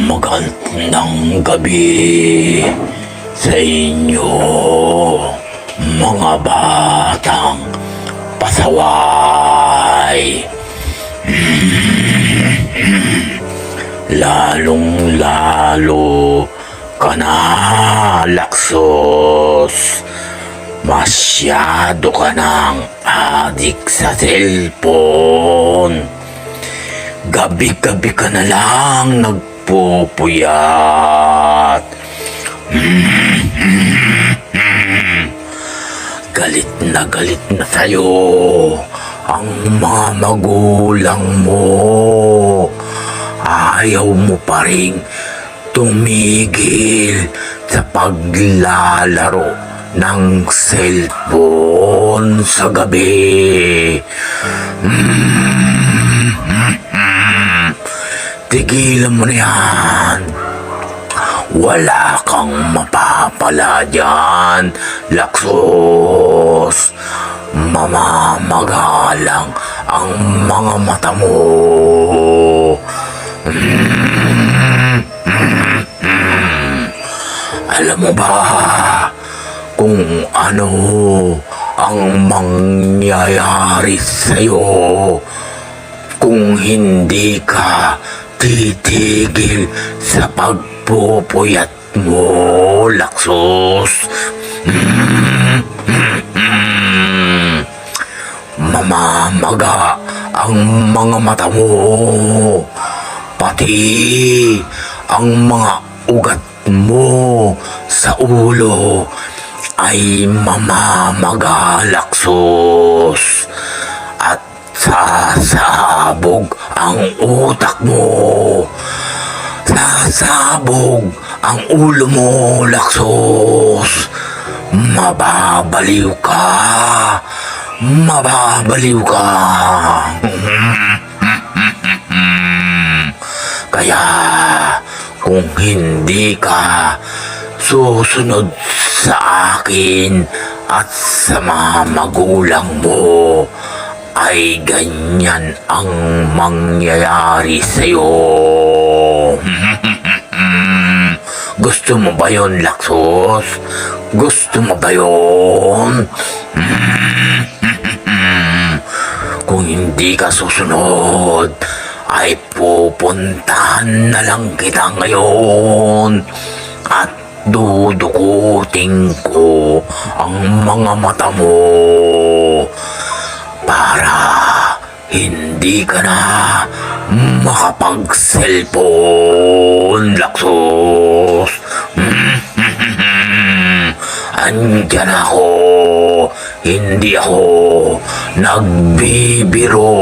Magandang gabi sa inyo, mga batang pasaway. Lalong-lalo ka na, Laksos. Masyado ka ng adik sa cellphone. Gabi-gabi ka na lang nagpupuyat. Galit na sa'yo ang mga magulang mo. Ayaw mo pa rin tumigil sa paglalaro ng cellphone sa gabi. Tigilan mo na yan. Wala kang mapapala dyan, Laksos. Mamamagalang ang mga mata mo. Alam mo ba kung ano ang mangyayari sa'yo kung hindi ka titigil sa pagpupuyat mo, Laksos? Mamamaga ang mga mata mo, pati ang mga ugat mo sa ulo ay mamamaga, Laksos. At sasabog ang utak mo. Sasabog ang ulo mo, Laksos. Mababaliw ka. Mababaliw ka. Kaya kung hindi ka susunod sa akin at sa mga magulang mo, ay ganyan ang mangyayari sa'yo. Gusto mo ba yun, Laksos? Gusto mo ba yun? Kung hindi ka susunod, ay pupuntahan na lang kita ngayon at dudukutin ko ang mga mata mo para hindi ka na makapag-cellphone, Laksos. Andyan ako. Hindi ako nagbibiro.